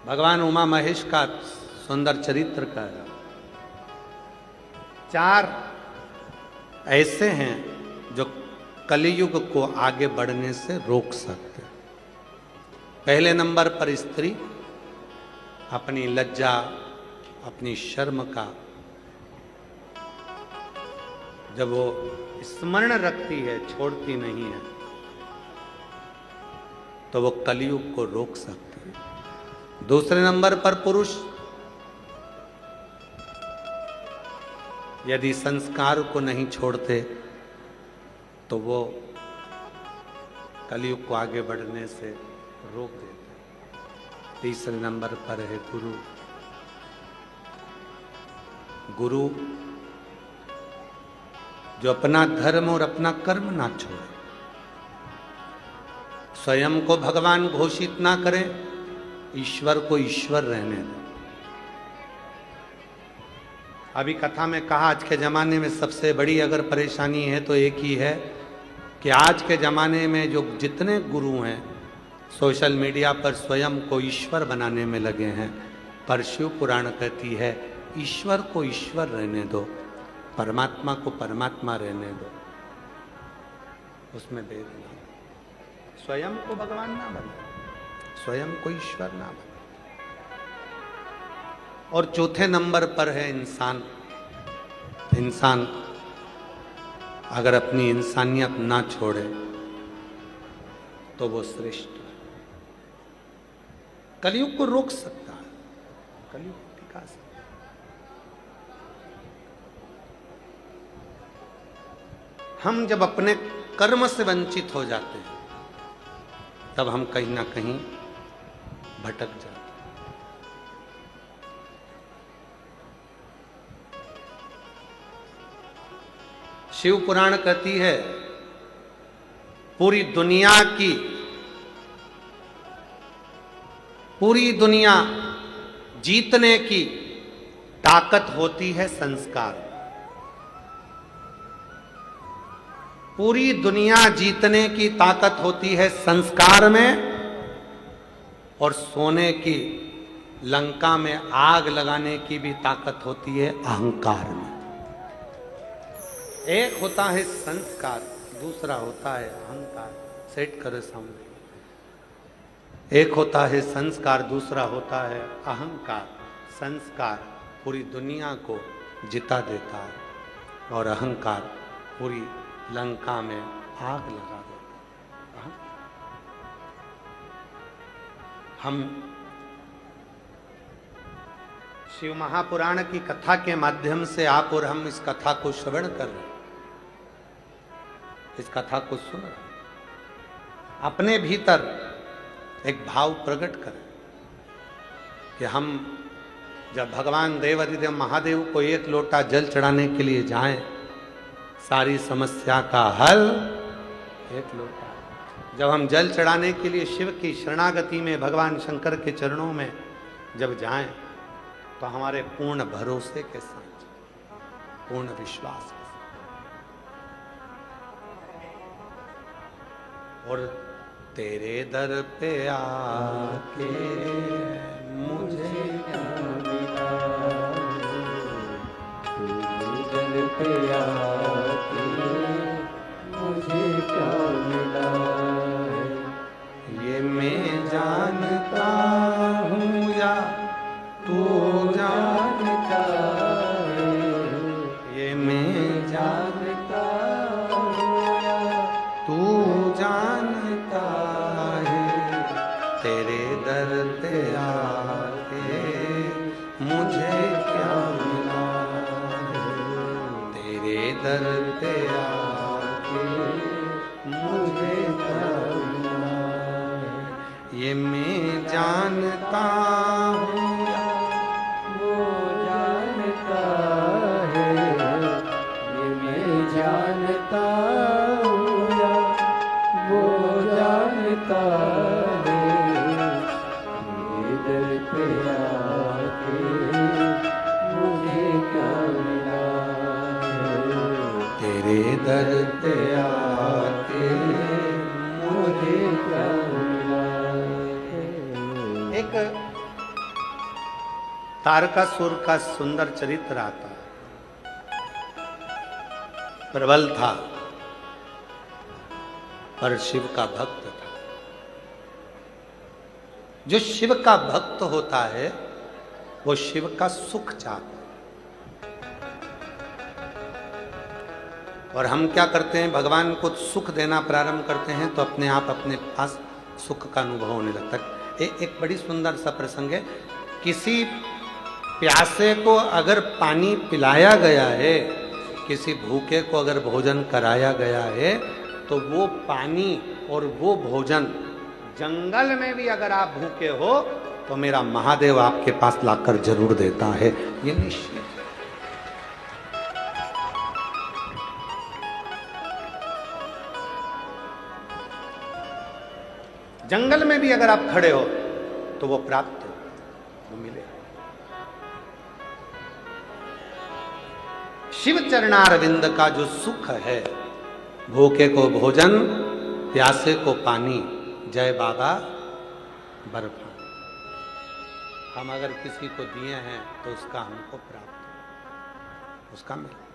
भगवान उमा महेश का सुंदर चरित्र का 4 ऐसे हैं जो कलियुग को आगे बढ़ने से रोक सकते। पहले नंबर पर स्त्री अपनी लज्जा, अपनी शर्म का जब वो स्मरण रखती है, छोड़ती नहीं है, तो वो कलियुग को रोक सकती है। दूसरे नंबर पर पुरुष यदि संस्कार को नहीं छोड़ते तो वो कलियुग को आगे बढ़ने से रोक देते। तीसरे नंबर पर है गुरु। गुरु जो अपना धर्म और अपना कर्म ना छोड़े, स्वयं को भगवान घोषित ना करे, ईश्वर को ईश्वर रहने दे। अभी कथा में कहा आज के जमाने में सबसे बड़ी अगर परेशानी है तो एक ही है कि आज के जमाने में जो जितने गुरु हैं सोशल मीडिया पर स्वयं को ईश्वर बनाने में लगे हैं। पर शिव पुराण कहती है ईश्वर को ईश्वर रहने दो, परमात्मा को परमात्मा रहने दो, उसमें भेद नहीं। स्वयं को भगवान ना बने, स्वयं को ईश्वर ना बने। और चौथे नंबर पर है इंसान। इंसान अगर अपनी इंसानियत ना छोड़े तो वो श्रेष्ठ है, कलियुग को रोक सकता है, कलियुग को टिका सकता है। हम जब अपने कर्म से वंचित हो जाते हैं तब हम कहीं ना कहीं भटक जाते हैं। शिव पुराण कहती है पूरी दुनिया जीतने की ताकत होती है संस्कार। पूरी दुनिया जीतने की ताकत होती है संस्कार में, और सोने की लंका में आग लगाने की भी ताकत होती है अहंकार में। एक होता है संस्कार, दूसरा होता है अहंकार। सेट करो सामने। एक होता है संस्कार, दूसरा होता है अहंकार। संस्कार पूरी दुनिया को जिता देता है और अहंकार पूरी लंका में आग लगा देता है। हम शिव महापुराण की कथा के माध्यम से आप और हम इस कथा को श्रवण कर रहे हैं, इस कथा को सुन रहे हैं। अपने भीतर एक भाव प्रकट करें कि हम जब भगवान देवाधिदेव महादेव को एक लोटा जल चढ़ाने के लिए जाएं, सारी समस्या का हल एक लोटा। जब हम जल चढ़ाने के लिए शिव की शरणागति में भगवान शंकर के चरणों में जब जाएं तो हमारे पूर्ण भरोसे के साथ, पूर्ण विश्वास के साथ। और तेरे दर पे आके मुझे क्या मिला, तेरे दर पे आके मुझे क्या मिला, ये मैं जानता हूँ या तू जानता है, ये मैं जानता हूँ या तू जानता है। तेरे दर पे आके मुझे क्या मिला, तेरे दर पे आके मुझे क्या मिला, ये मैं जानता हूँ जानता हूँ या वो जानता है, ये दर पे आके मुझे क्या मिला, तेरे दर पे आके मुझे क्या मिला। एक तारकासुर का सुंदर चरित्र आता है। प्रबल था पर शिव का भक्त था। जो शिव का भक्त होता है वो शिव का सुख चाहता है। और हम क्या करते हैं, भगवान को सुख देना प्रारंभ करते हैं तो अपने आप अपने पास सुख का अनुभव होने लगता है। एक बड़ी सुंदर सा प्रसंग है। किसी प्यासे को अगर पानी पिलाया गया है, किसी भूखे को अगर भोजन कराया गया है, तो वो पानी और वो भोजन जंगल में भी अगर आप भूखे हो तो मेरा महादेव आपके पास लाकर जरूर देता है, ये निश्चित है। जंगल में भी अगर आप खड़े हो तो वो प्राप्त हो, वो मिले। शिव चरणारविंद का जो सुख है, भूखे को भोजन, प्यासे को पानी, जय बाबा बर्फा, हम अगर किसी को दिए हैं तो उसका हमको प्राप्त, उसका मिले।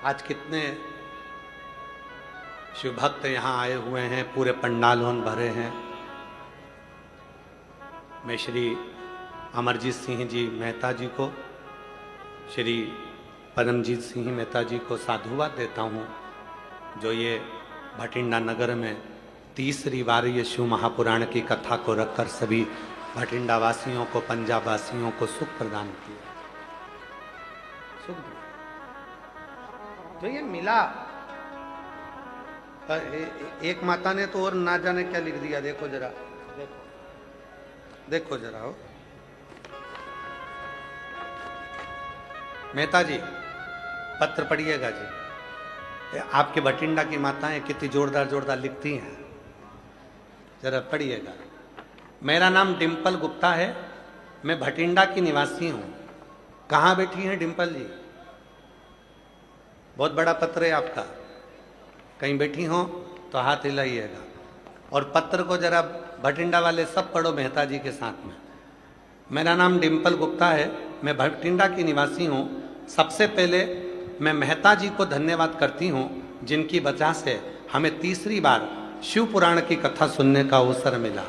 आज कितने शिव भक्त यहाँ आए हुए हैं, पूरे पंडालों भरे हैं। मैं श्री अमरजीत सिंह जी मेहता जी को, श्री पदमजीत सिंह मेहता जी को साधुवाद देता हूँ, जो ये भटिंडा नगर में तीसरी बार ये शिव महापुराण की कथा को रखकर सभी भटिंडा वासियों को, पंजाब वासियों को सुख प्रदान किया। सुख तो ये मिला। एक माता ने तो और ना जाने क्या लिख दिया, देखो जरा, देखो जरा। हो मेहता जी, पत्र पढ़िएगा जी। आपके भटिंडा की माताएं कितनी जोरदार जोरदार लिखती हैं, जरा पढ़िएगा। मेरा नाम डिम्पल गुप्ता है, मैं भटिंडा की निवासी हूं। कहाँ बैठी हैं डिम्पल जी? बहुत बड़ा पत्र है आपका, कहीं बैठी हो तो हाथ हिलाइएगा। और पत्र को जरा भटिंडा वाले सब पढ़ो मेहता जी के साथ में। मेरा नाम डिम्पल गुप्ता है, मैं भटिंडा की निवासी हूँ। सबसे पहले मैं मेहता जी को धन्यवाद करती हूँ, जिनकी वजह से हमें तीसरी बार शिव पुराण की कथा सुनने का अवसर मिला।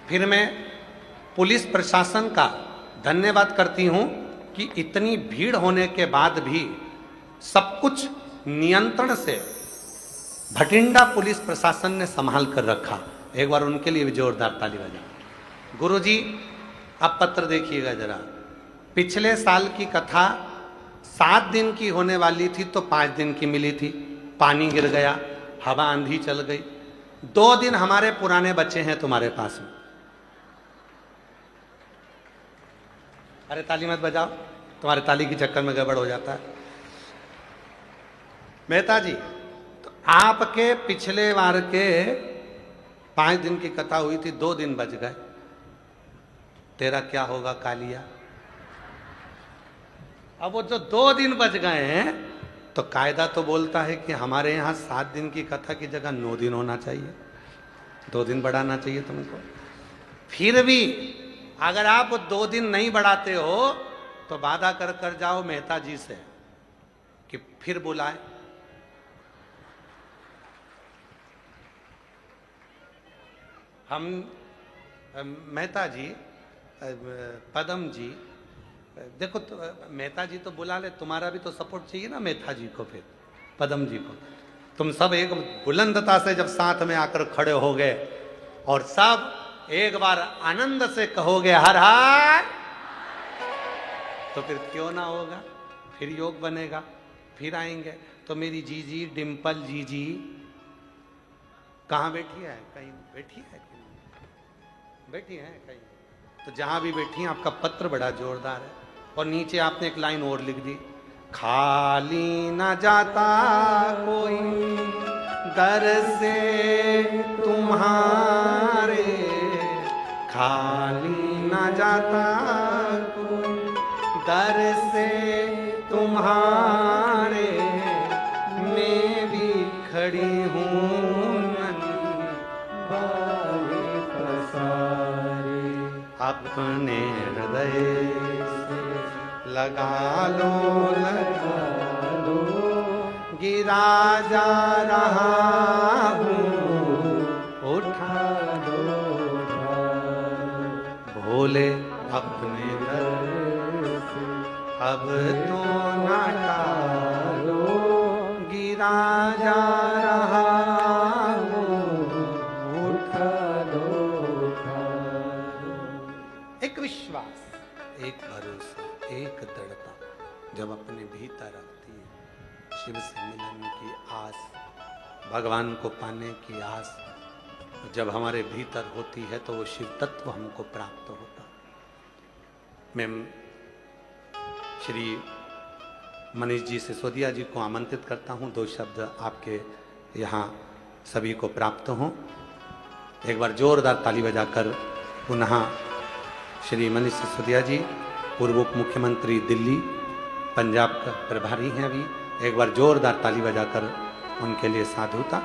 फिर मैं पुलिस प्रशासन का धन्यवाद करती हूँ कि इतनी भीड़ होने के बाद भी सब कुछ नियंत्रण से भटिंडा पुलिस प्रशासन ने संभाल कर रखा। एक बार उनके लिए भी जोरदार ताली बजाओ। गुरुजी, अब पत्र देखिएगा जरा। पिछले साल की कथा 7 दिन की होने वाली थी तो 5 दिन की मिली थी। पानी गिर गया, हवा आंधी चल गई। 2 दिन हमारे पुराने बच्चे हैं तुम्हारे पास में। अरे ताली मत बजाओ, तुम्हारे ताली के चक्कर में गड़बड़ हो जाता है। मेहता जी, तो आपके पिछले बार के 5 दिन की कथा हुई थी, 2 दिन बच गए। तेरा क्या होगा कालिया? अब वो जो 2 दिन बच गए हैं, तो कायदा तो बोलता है कि हमारे यहाँ 7 दिन की कथा की जगह 9 दिन होना चाहिए, 2 दिन बढ़ाना चाहिए तुमको। फिर भी अगर आप 2 दिन नहीं बढ़ाते हो तो वादा कर जाओ मेहता जी से कि फिर बुलाए। हम मेहता जी, पदम जी, देखो तो, मेहता जी तो बुला ले, तुम्हारा भी तो सपोर्ट चाहिए ना मेहता जी को, फिर पदम जी को। तुम सब एक बुलंदता से जब साथ में आकर खड़े हो गए और सब एक बार आनंद से कहोगे हर हर, तो फिर क्यों ना होगा, फिर योग बनेगा, फिर आएंगे। तो मेरी जीजी डिम्पल जीजी कहाँ बैठी है? कहीं बैठी है? बैठी है कहीं? तो जहां भी बैठी हैं, आपका पत्र बड़ा जोरदार है। और नीचे आपने एक लाइन और लिख दी, खाली ना जाता कोई दर से तुम्हारे, खाली ना जाता कोई दर से तुम्हारे, मैं भी खड़ी हूँ नंगा। अपने हृदय से लगा लो, गिरा जा रहा हूँ, उठा लो, भोले अपने दर से अब तो ना टालो, गिरा जा रहा हूँ, उठा लो, उठा लो। एक विश्वास, एक भरोसा, एक दृढ़ता जब अपने भीतर आती है, शिव से मिलने की आस, भगवान को पाने की आस जब हमारे भीतर होती है तो वो शिव तत्व हमको प्राप्त होता। मैं श्री मनीष जी सिसोदिया जी को आमंत्रित करता हूं, 2 शब्द आपके यहाँ सभी को प्राप्त हों। एक बार जोरदार ताली बजाकर पुनः श्री मनीष सिसोदिया जी, पूर्व उप मुख्यमंत्री दिल्ली पंजाब का प्रभारी हैं अभी, एक बार जोरदार ताली बजाकर उनके लिए साधुता।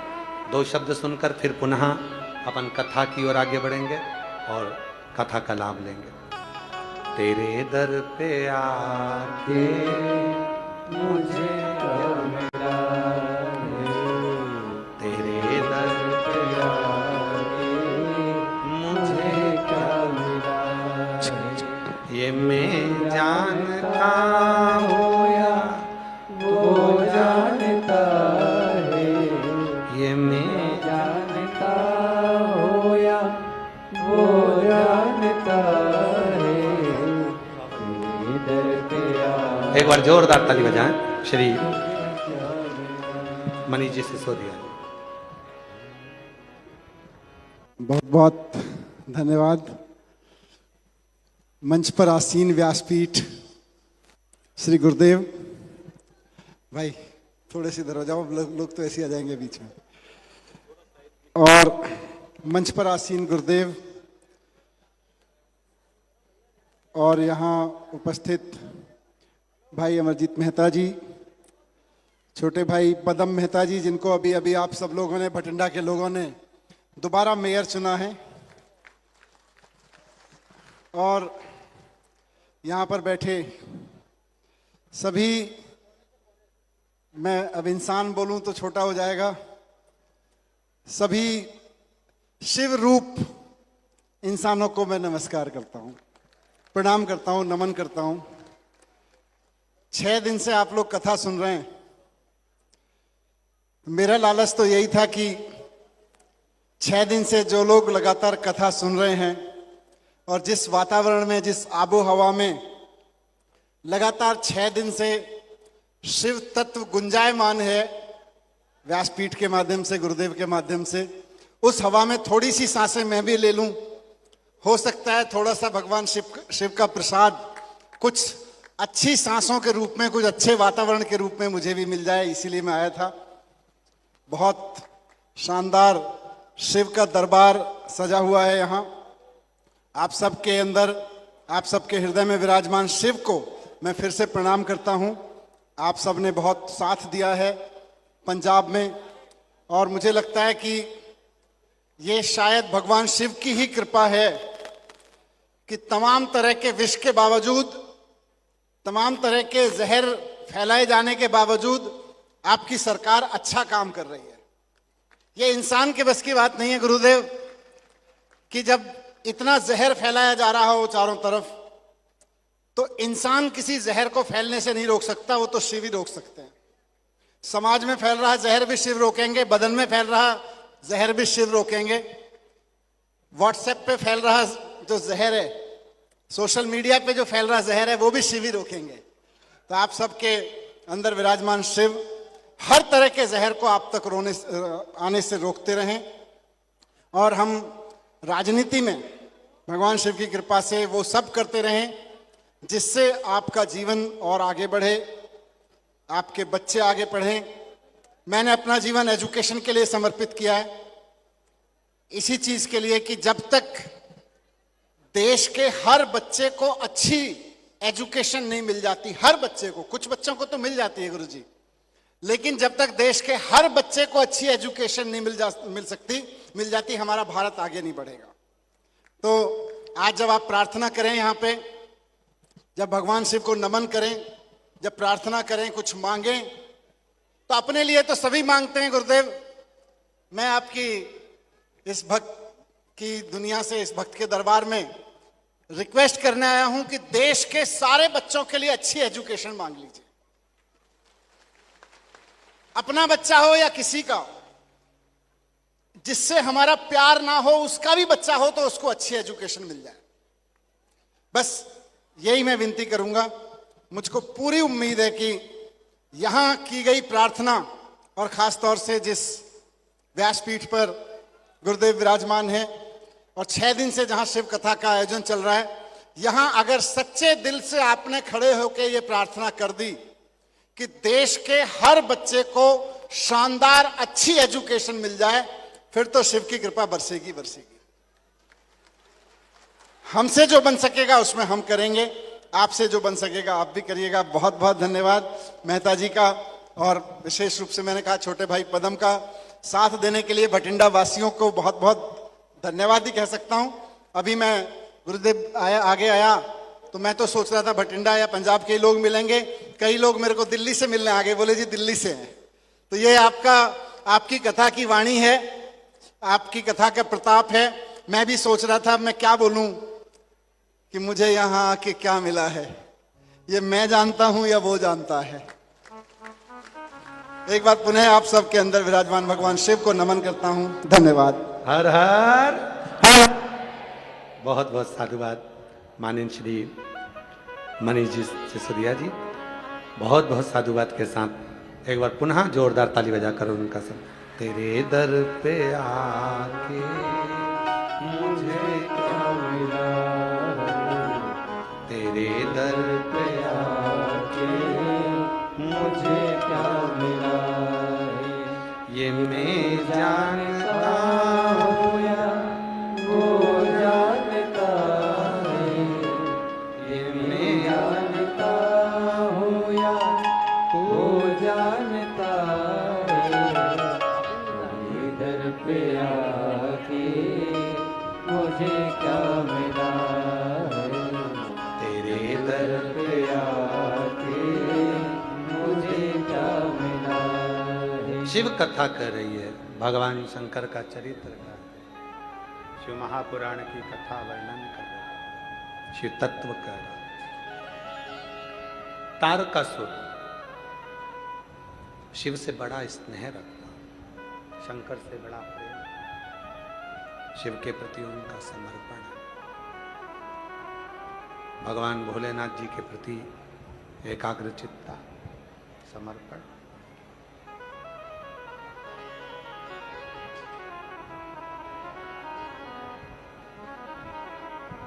2 शब्द सुनकर फिर पुनः अपन कथा की ओर आगे बढ़ेंगे और कथा का लाभ लेंगे। तेरे दर पे आके मुझे क्या मिला है, तेरे दर पे आके मुझे क्या मिला है, ये मैं जानता हूँ या वो जानता है, ये मैं जानता हूँ या वो जानता है। एक बार जोरदार ताली बजाएं श्री मनीष जी सिसोदिया। बहुत बहुत धन्यवाद। मंच पर आसीन व्यासपीठ श्री गुरुदेव भाई, थोड़े से इधर हो जाओ, लोग तो ऐसे ही आ जाएंगे बीच में। और मंच पर आसीन गुरुदेव और यहाँ उपस्थित भाई अमरजीत मेहता जी, छोटे भाई पदम मेहता जी, जिनको अभी अभी आप सब लोगों ने, भटिंडा के लोगों ने दोबारा मेयर चुना है, और यहाँ पर बैठे सभी, मैं अब इंसान बोलूं तो छोटा हो जाएगा, सभी शिव रूप इंसानों को मैं नमस्कार करता हूँ, प्रणाम करता हूँ, नमन करता हूँ। 6 दिन से आप लोग कथा सुन रहे हैं। मेरा लालच तो यही था कि 6 दिन से जो लोग लगातार कथा सुन रहे हैं और जिस वातावरण में, जिस आबो हवा में लगातार 6 दिन से शिव तत्व गुंजायमान है, व्यासपीठ के माध्यम से, गुरुदेव के माध्यम से, उस हवा में थोड़ी सी सांसें मैं भी ले लूं। हो सकता है थोड़ा सा भगवान शिव का प्रसाद कुछ अच्छी सांसों के रूप में, कुछ अच्छे वातावरण के रूप में मुझे भी मिल जाए, इसीलिए मैं आया था। बहुत शानदार शिव का दरबार सजा हुआ है यहाँ। आप सबके अंदर, आप सबके हृदय में विराजमान शिव को मैं फिर से प्रणाम करता हूँ। आप सब ने बहुत साथ दिया है पंजाब में, और मुझे लगता है कि ये शायद भगवान शिव की ही कृपा है कि तमाम तरह के विष के बावजूद, तमाम तरह के जहर फैलाए जाने के बावजूद आपकी सरकार अच्छा काम कर रही है। ये इंसान के बस की बात नहीं है गुरुदेव, कि जब इतना जहर फैलाया जा रहा हो चारों तरफ, तो इंसान किसी जहर को फैलने से नहीं रोक सकता, वो तो शिव ही रोक सकते हैं। समाज में फैल रहा जहर भी शिव रोकेंगे, बदन में फैल रहा जहर भी शिव रोकेंगे, व्हाट्सएप पे फैल रहा जो जहर है, सोशल मीडिया पे जो फैल रहा जहर है, वो भी शिव ही रोकेंगे। तो आप सबके अंदर विराजमान शिव हर तरह के जहर को आप तक आने से रोकते रहें, और हम राजनीति में भगवान शिव की कृपा से वो सब करते रहें जिससे आपका जीवन और आगे बढ़े, आपके बच्चे आगे पढ़ें। मैंने अपना जीवन एजुकेशन के लिए समर्पित किया है, इसी चीज के लिए कि जब तक देश के हर बच्चे को अच्छी एजुकेशन नहीं मिल जाती, हर बच्चे को, कुछ बच्चों को तो मिल जाती है गुरुजी, लेकिन जब तक देश के हर बच्चे को अच्छी एजुकेशन नहीं मिल जाती, हमारा भारत आगे नहीं बढ़ेगा। तो आज जब आप प्रार्थना करें यहाँ पे, जब भगवान शिव को नमन करें, जब प्रार्थना करें, कुछ मांगें, तो अपने लिए तो सभी मांगते हैं गुरुदेव। मैं आपकी इस भक्त की दुनिया से, इस भक्त के दरबार में रिक्वेस्ट करने आया हूं कि देश के सारे बच्चों के लिए अच्छी एजुकेशन मांग लीजिए। अपना बच्चा हो या किसी का हो, जिससे हमारा प्यार ना हो, उसका भी बच्चा हो तो उसको अच्छी एजुकेशन मिल जाए। बस यही मैं विनती करूंगा। मुझको पूरी उम्मीद है कि यहां की गई प्रार्थना, और खास तौर से जिस व्यासपीठ पर गुरुदेव विराजमान है और 6 दिन से जहां शिव कथा का आयोजन चल रहा है, यहां अगर सच्चे दिल से आपने खड़े होकर ये प्रार्थना कर दी कि देश के हर बच्चे को शानदार अच्छी एजुकेशन मिल जाए, फिर तो शिव की कृपा बरसेगी बरसेगी। हमसे जो बन सकेगा उसमें हम करेंगे, आपसे जो बन सकेगा आप भी करिएगा। बहुत बहुत धन्यवाद मेहता जी का, और विशेष रूप से मैंने कहा छोटे भाई पदम का साथ देने के लिए भटिंडा वासियों को बहुत बहुत धन्यवाद ही कह सकता हूं। अभी मैं गुरुदेव आगे आया तो मैं तो सोच रहा था भटिंडा या पंजाब के लोग मिलेंगे, कई लोग मेरे को दिल्ली से मिलने आ गए, बोले जी दिल्ली से हैं। तो ये आपकी कथा की वाणी है, आपकी कथा का प्रताप है। मैं भी सोच रहा था मैं क्या बोलूं कि मुझे यहां आके क्या मिला है, ये मैं जानता हूं या वो जानता है। एक बार पुनः आप सबके अंदर विराजमान भगवान शिव को नमन करता हूं। धन्यवाद। हर हर हर। बहुत बहुत साधुवाद माननीय श्री मनीष जी सिसोदिया जी, बहुत बहुत साधुवाद के साथ एक बार पुनः जोरदार ताली बजाकर उनका सब। तेरे दर पे आके मुझे क्या मिला, तेरे दर पे आके मुझे क्या मिला, ये मैं जानता हूँ या वो जानता है, ये मैं जानता हूँ या वो जानता है, इधर पे आके मुझे क्या मिला, तेरे दर पे आके मुझे क्या मिला। शिव कथा कर रही है, भगवान शंकर का चरित्र का, शिव महापुराण की कथा वर्णन कर रहा है, शिव तत्व कर रहा है। तारकासुर शिव से बड़ा स्नेह रखता, शंकर से बड़ा प्रेम, शिव के प्रति उनका समर्पण है। भगवान भोलेनाथ जी के प्रति एकाग्रचित्ता, समर्पण।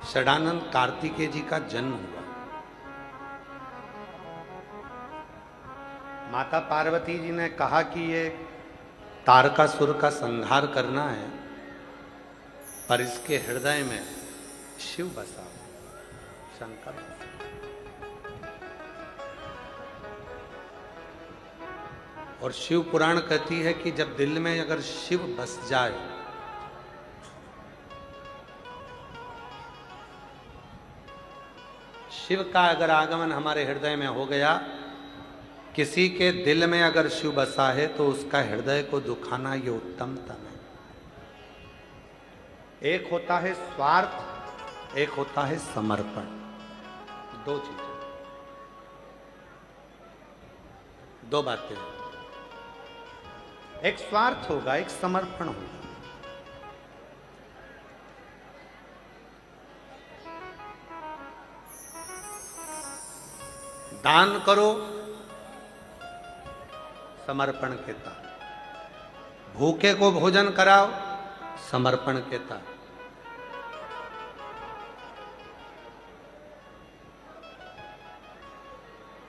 षडानंद कार्तिकेय जी का जन्म हुआ। माता पार्वती जी ने कहा कि ये तारकासुर का संहार करना है, पर इसके हृदय में शिव बसा, शंकर बसा। और शिव पुराण कहती है कि जब दिल में अगर शिव बस जाए शिव का अगर आगमन हमारे हृदय में हो गया, किसी के दिल में अगर शिव बसा है तो उसका हृदय को दुखाना ये उत्तमतम है। एक होता है स्वार्थ, एक होता है समर्पण। दो चीजें, दो बातें। एक स्वार्थ होगा, एक समर्पण होगा। दान करो समर्पण के तहत, भूखे को भोजन कराओ समर्पण के तहत।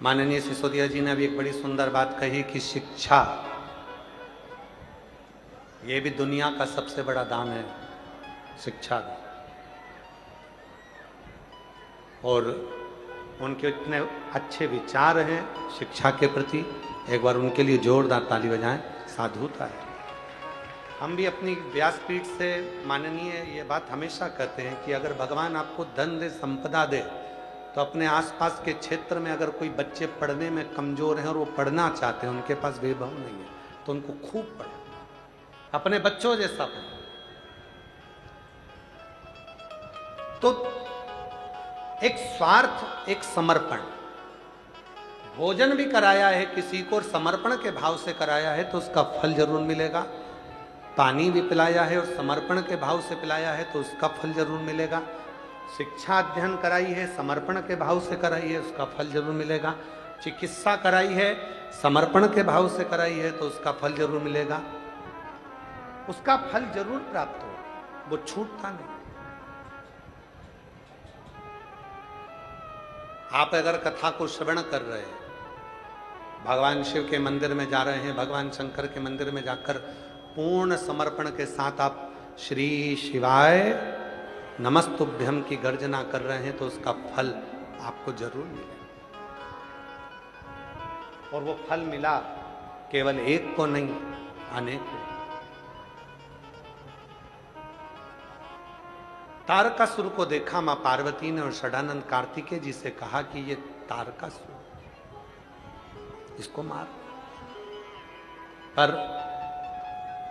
माननीय सिसोदिया जी ने अभी एक बड़ी सुंदर बात कही कि शिक्षा, ये भी दुनिया का सबसे बड़ा दान है, शिक्षा का। और उनके इतने अच्छे विचार हैं शिक्षा के प्रति, एक बार उनके लिए जोरदार ताली बजाएं। साधुता है। हम भी अपनी व्यासपीठ से माननीय ये बात हमेशा कहते हैं कि अगर भगवान आपको धन दे, संपदा दे, तो अपने आसपास के क्षेत्र में अगर कोई बच्चे पढ़ने में कमजोर हैं और वो पढ़ना चाहते हैं, उनके पास वैभव नहीं है, तो उनको खूब पढ़ो, अपने बच्चों जैसा पढ़ो। तो एक स्वार्थ, एक समर्पण, भोजन भी कराया है किसी को और समर्पण के भाव से कराया है तो उसका फल जरूर मिलेगा। पानी भी पिलाया है और समर्पण के भाव से पिलाया है तो उसका फल जरूर मिलेगा। शिक्षा अध्ययन कराई है, समर्पण के भाव से कराई है, उसका फल जरूर मिलेगा। चिकित्सा कराई है, समर्पण के भाव से कराई है तो उसका फल जरूर मिलेगा। उसका फल जरूर प्राप्त हो, वो छूटता नहीं। आप अगर कथा को श्रवण कर रहे हैं, भगवान शिव के मंदिर में जा रहे हैं, भगवान शंकर के मंदिर में जाकर पूर्ण समर्पण के साथ आप श्री शिवाय नमस्तुभ्यम की गर्जना कर रहे हैं, तो उसका फल आपको जरूर मिलेगा। और वो फल मिला केवल एक को नहीं, अनेक को। तारकासुर को देखा मां पार्वती ने और षडानंद कार्तिकेय जी से कहा कि ये तारकासुर, इसको मार। पर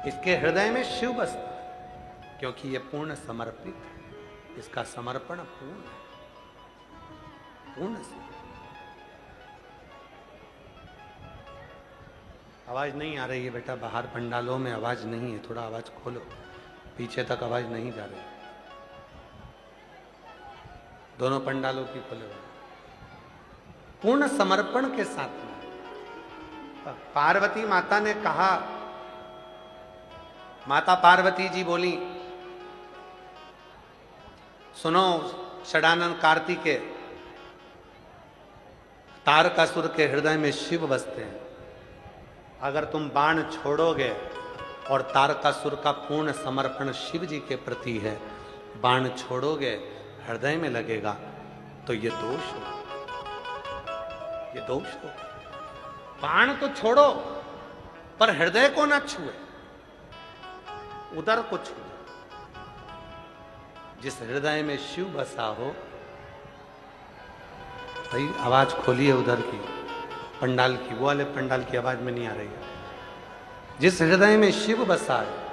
इसके हृदय में शिव बसता है, क्योंकि ये पूर्ण समर्पित है, इसका समर्पण पूर्ण है, पूर्ण से। आवाज नहीं आ रही है बेटा, बाहर पंडालों में आवाज नहीं है, थोड़ा आवाज खोलो, पीछे तक आवाज नहीं जा रही। दोनों पंडालों की खोलो। पूर्ण समर्पण के साथ में पार्वती माता ने कहा, माता पार्वती जी बोली, सुनो षडानंद कार्तिकेय, तारकासुर के हृदय में शिव बसते हैं। अगर तुम बाण छोड़ोगे और तारकासुर का पूर्ण समर्पण शिव जी के प्रति है, बाण छोड़ोगे हृदय में लगेगा, तो ये दोष हो, ये दोष हो। बाण तो छोड़ो पर हृदय को ना छुए, उदर को छुए। जिस हृदय में शिव बसा हो, भाई आवाज खोलिए उधर की, पंडाल की, वो वाले पंडाल की आवाज में नहीं आ रही है। जिस हृदय में शिव बसा है,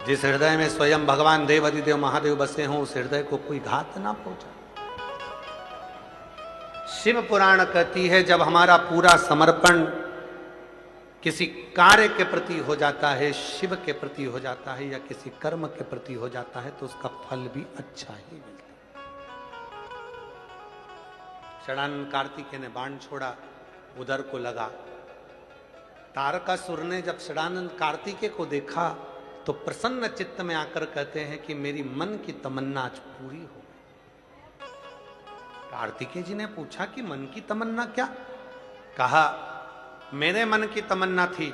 जिस हृदय में स्वयं भगवान देव अधिदेव महादेव बसे हों, उस हृदय को कोई घात ना पहुंचा। शिव पुराण कहती है, जब हमारा पूरा समर्पण किसी कार्य के प्रति हो जाता है, शिव के प्रति हो जाता है या किसी कर्म के प्रति हो जाता है, तो उसका फल भी अच्छा ही मिलता है। षडानंद कार्तिकेय ने बाण छोड़ा, उधर को लगा। तारकासुर ने जब षडानंद कार्तिकेय को देखा तो प्रसन्न चित्त में आकर कहते हैं कि मेरी मन की तमन्ना आज पूरी हो गई। कार्तिकेय जी ने पूछा कि मन की तमन्ना क्या? कहा, मेरे मन की तमन्ना थी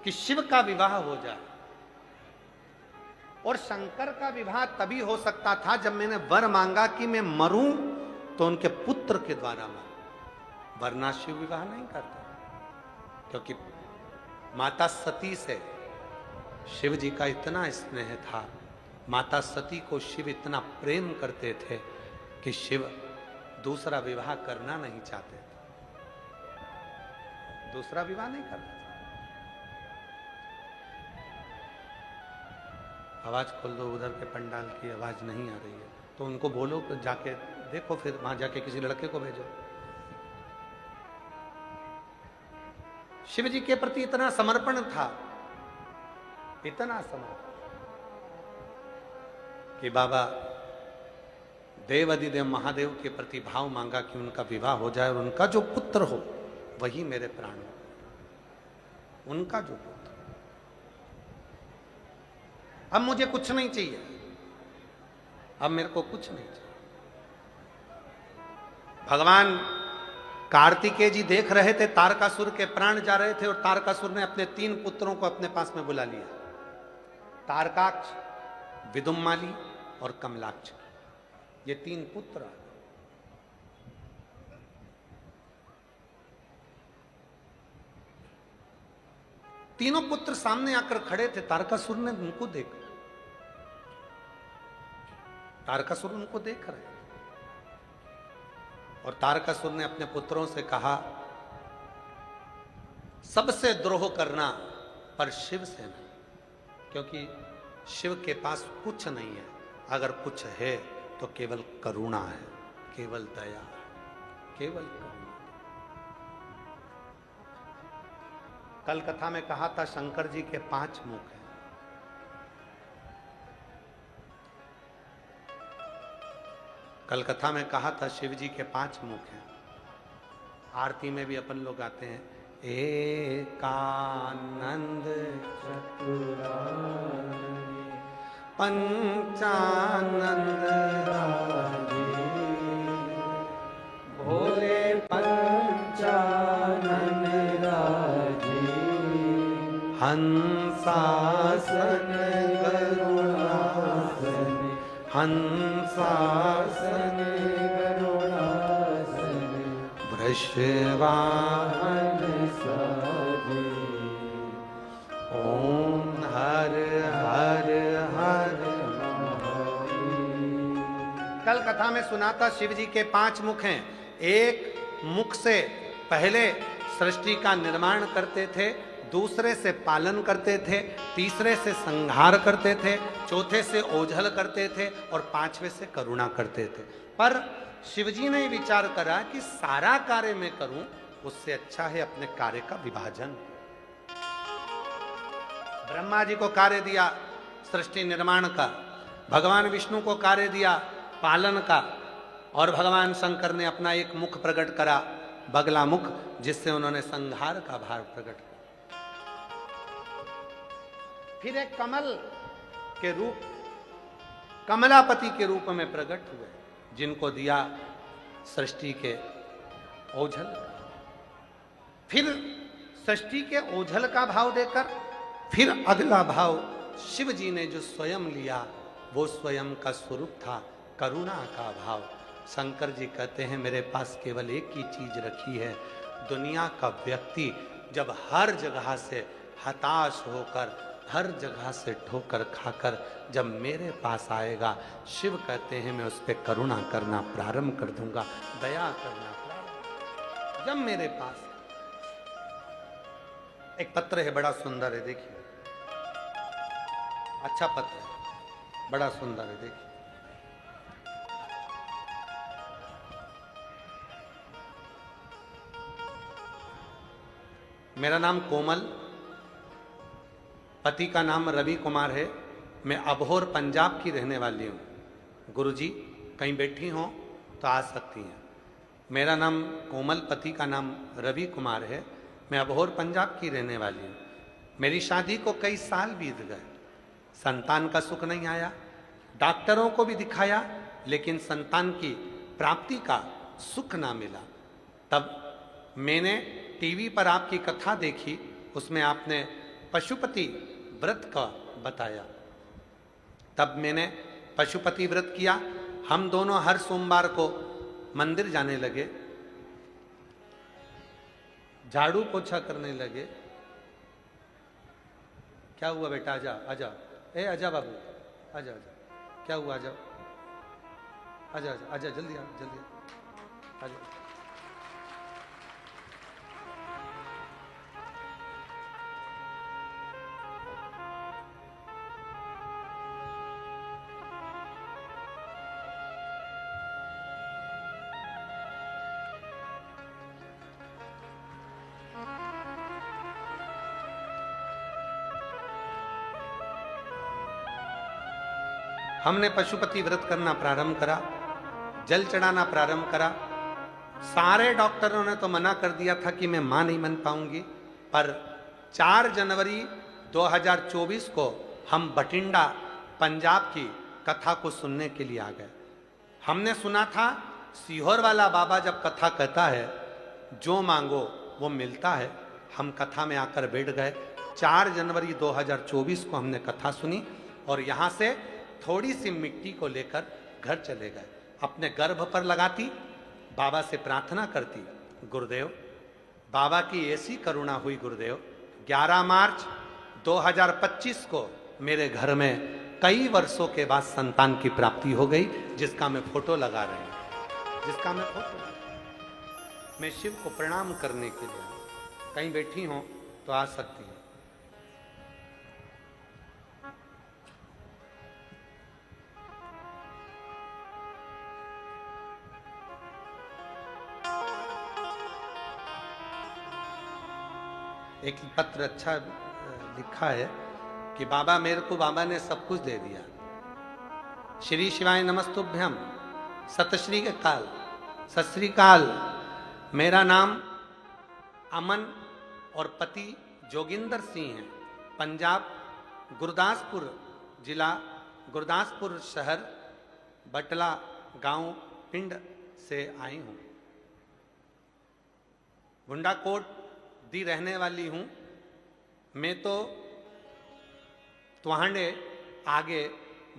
कि शिव का विवाह हो जाए, और शंकर का विवाह तभी हो सकता था जब मैंने वर मांगा कि मैं मरूं तो उनके पुत्र के द्वारा मरूं, वरना शिव विवाह नहीं करता। क्योंकि माता सती से शिव जी का इतना स्नेह था, माता सती को शिव इतना प्रेम करते थे कि शिव दूसरा विवाह करना नहीं चाहते थे, दूसरा विवाह नहीं करना था। आवाज खोल दो, उधर के पंडाल की आवाज नहीं आ रही है तो उनको बोलो कि जाके देखो, फिर वहां जाके किसी लड़के को भेजो। शिव जी के प्रति इतना समर्पण था, इतना समर्पण कि बाबा देव अधिदेव महादेव के प्रति भाव मांगा कि उनका विवाह हो जाए और उनका जो पुत्र हो वही मेरे प्राण हो, उनका जो पुत्र। अब मुझे कुछ नहीं चाहिए, अब मेरे को कुछ नहीं चाहिए। भगवान कार्तिकेय जी देख रहे थे तारकासुर के प्राण जा रहे थे, और तारकासुर ने अपने 3 पुत्रों को अपने पास में बुला लिया, तारकाक्ष, विदुम्माली और कमलाक्ष। ये 3 पुत्र। तीनों पुत्र सामने आकर खड़े थे। तारकासुर ने उनको देखा, तारकासुर उनको देख रहे और तारकासुर ने अपने पुत्रों से कहा, सबसे द्रोह करना पर शिव से नहीं, क्योंकि शिव के पास कुछ नहीं है, अगर कुछ है तो केवल करुणा है, केवल दया, केवल करुणा। कल कथा में कहा था शंकर जी के 5 मुख हैं। कल कथा में कहा था शिव जी के 5 मुख हैं। आरती में भी अपन लोग आते हैं, एकानंद चतुरानन पंचानंद राजे, भोले पंचानन राजे, हंसासन करुणासन, हंसासन करुणासन, वृषवाहन साजे, ओम हर हर हर महादेव। कल कथा में सुना था शिव जी के 5 मुख हैं। एक मुख से पहले सृष्टि का निर्माण करते थे, दूसरे से पालन करते थे, तीसरे से संहार करते थे, चौथे से ओझल करते थे और 5वें से करुणा करते थे। पर शिवजी ने विचार करा कि सारा कार्य मैं करूं, उससे अच्छा है अपने कार्य का विभाजन। ब्रह्मा जी को कार्य दिया सृष्टि निर्माण का, भगवान विष्णु को कार्य दिया पालन का, और भगवान शंकर ने अपना एक मुख प्रकट करा, बगला मुख, जिससे उन्होंने संहार का भार प्रकट किया। फिर एक कमल के रूप, कमलापति के रूप में प्रकट हुए, जिनको दिया सृष्टि के ओझल का। फिर सृष्टि के ओझल का भाव देकर फिर अगला भाव शिव जी ने जो स्वयं लिया, वो स्वयं का स्वरूप था करुणा का भाव। शंकर जी कहते हैं, मेरे पास केवल एक ही चीज रखी है। दुनिया का व्यक्ति जब हर जगह से हताश होकर, हर जगह से ठोकर खाकर जब मेरे पास आएगा, शिव कहते हैं मैं उस पर करुणा करना प्रारंभ कर दूंगा, दया करना प्रारंभ। जब मेरे पास एक पत्र है, बड़ा सुंदर है, देखिए, अच्छा पत्र है, बड़ा सुंदर है, देखिए। मेरा नाम कोमल, पति का नाम रवि कुमार है। मैं अबोहर पंजाब की रहने वाली हूँ। गुरुजी कहीं बैठी हों तो आ सकती हैं। मेरा नाम कोमल, पति का नाम रवि कुमार है। मैं अबोहर पंजाब की रहने वाली हूँ। मेरी शादी को कई साल बीत गए, संतान का सुख नहीं आया। डॉक्टरों को भी दिखाया, लेकिन संतान की प्राप्ति का सुख ना मिला। तब मैंने टीवी पर आपकी कथा देखी, उसमें आपने पशुपति व्रत का बताया। तब मैंने पशुपति व्रत किया। हम दोनों हर सोमवार को मंदिर जाने लगे, झाड़ू पोछा करने लगे। क्या हुआ बेटा, आजा आजा, ए आजा बाबू, आजा आजा, क्या हुआ, आजा आजा आजा, आजा जल्दी आ, जल्दी आजा। हमने पशुपति व्रत करना प्रारंभ करा, जल चढ़ाना प्रारंभ करा। सारे डॉक्टरों ने तो मना कर दिया था कि मैं मां नहीं बन पाऊंगी, पर 4 जनवरी 2024 को हम बठिंडा पंजाब की कथा को सुनने के लिए आ गए। हमने सुना था सीहोर वाला बाबा जब कथा कहता है, जो मांगो वो मिलता है। हम कथा में आकर बैठ गए। 4 जनवरी 2024 को हमने कथा सुनी और यहाँ से थोड़ी सी मिट्टी को लेकर घर चले गए। अपने गर्भ पर लगाती, बाबा से प्रार्थना करती, गुरुदेव, बाबा की ऐसी करुणा हुई गुरुदेव, 11 मार्च 2025 को मेरे घर में कई वर्षों के बाद संतान की प्राप्ति हो गई, जिसका मैं फोटो लगा रहे हैं, जिसका मैं फोटो लगा। मैं शिव को प्रणाम करने के लिए, कहीं बैठी हो तो आ सकती हूँ। एक पत्र अच्छा लिखा है कि बाबा मेरे को, बाबा ने सब कुछ दे दिया। श्री शिवाय नमस्तुभ्यम, सत श्री अकाल, सत श्री अकाल। मेरा नाम अमन और पति जोगिंदर सिंह है। पंजाब गुरदासपुर जिला, गुरदासपुर शहर, बटला गांव पिंड से आई हूँ। गुंडाकोट दी रहने वाली हूँ। मैं तो तुहांडे आगे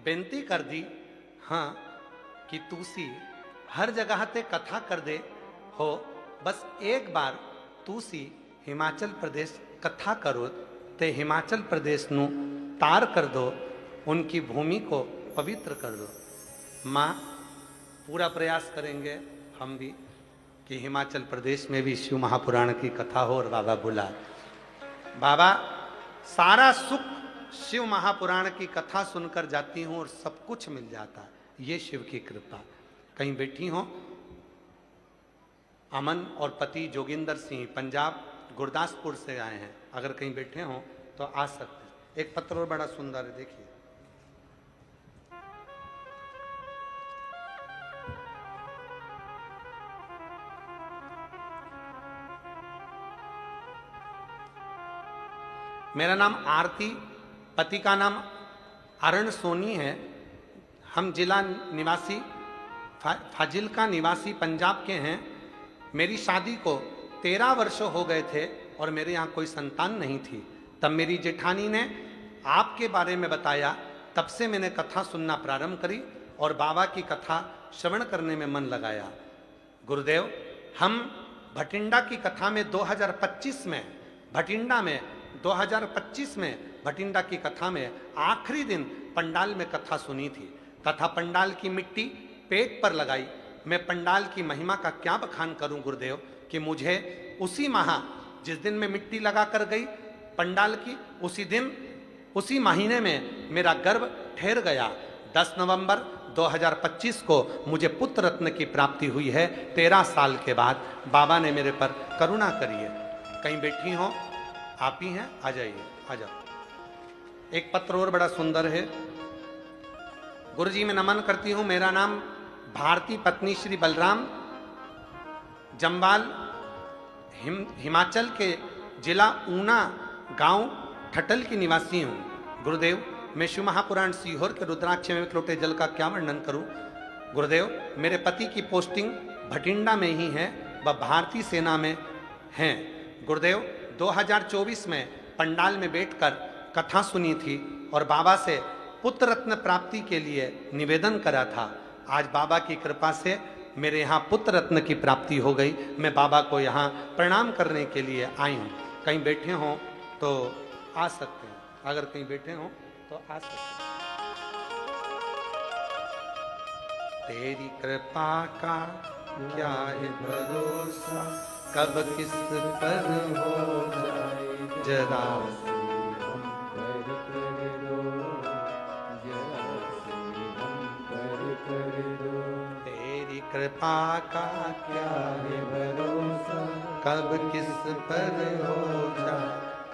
बेनती कर दी हाँ कि तुसी हर जगह ते कथा कर दे हो, बस एक बार तुसी हिमाचल प्रदेश कथा करो ते हिमाचल प्रदेश नु तार कर दो, उनकी भूमि को पवित्र कर दो। माँ पूरा प्रयास करेंगे हम भी कि हिमाचल प्रदेश में भी शिव महापुराण की कथा हो और बाबा बुला। बाबा सारा सुख शिव महापुराण की कथा सुनकर जाती हूँ और सब कुछ मिल जाता है, ये शिव की कृपा। कहीं बैठी हो, अमन और पति जोगिंदर सिंह पंजाब गुरदासपुर से आए हैं, अगर कहीं बैठे हो तो आ सकते। एक पत्र और बड़ा सुंदर है, देखिए। मेरा नाम आरती, पति का नाम अरण सोनी है। हम जिला निवासी फाजिल्का निवासी पंजाब के हैं। मेरी शादी को 13 वर्ष हो गए थे और मेरे यहाँ कोई संतान नहीं थी। तब मेरी जेठानी ने आपके बारे में बताया, तब से मैंने कथा सुनना प्रारंभ करी और बाबा की कथा श्रवण करने में मन लगाया। गुरुदेव, हम भटिंडा की कथा में 2025 में भटिंडा में 2025 में भटिंडा की कथा में आखिरी दिन पंडाल में कथा सुनी थी तथा पंडाल की मिट्टी पेट पर लगाई। मैं पंडाल की महिमा का क्या बखान करूं गुरुदेव कि मुझे उसी माह जिस दिन मैं मिट्टी लगा कर गई पंडाल की, उसी दिन उसी महीने में मेरा गर्भ ठहर गया। 10 नवंबर 2025 को मुझे पुत्र रत्न की प्राप्ति हुई है। 13 साल के बाद बाबा ने मेरे पर करुणा करी है। कहीं बैठी हो, आप ही हैं, आ जाइए, आ जाओ। एक पत्र और बड़ा सुंदर है। गुरुजी मैं नमन करती हूँ। मेरा नाम भारती, पत्नी श्री बलराम, जम्बाल हिमाचल के जिला ऊना गांव ठटल की निवासी हूँ। गुरुदेव, मैं शिव महापुराण सीहोर के रुद्राक्ष में एक लोटे जल का क्या वर्णन करूं। गुरुदेव, मेरे पति की पोस्टिंग भटिंडा में ही है, वह भारतीय सेना में हैं। गुरुदेव, 2024 में पंडाल में बैठकर कथा सुनी थी और बाबा से पुत्र रत्न प्राप्ति के लिए निवेदन करा था। आज बाबा की कृपा से मेरे यहाँ पुत्र रत्न की प्राप्ति हो गई। मैं बाबा को यहाँ प्रणाम करने के लिए आई हूँ। कहीं बैठे हों तो आ सकते हैं, अगर कहीं बैठे हों तो आ सकते हैं। तेरी कृपा का क्या है भरोसा, कब किस पर हो जाए जरा कृपा का क्या है भरोसा, कब किस पर हो जाए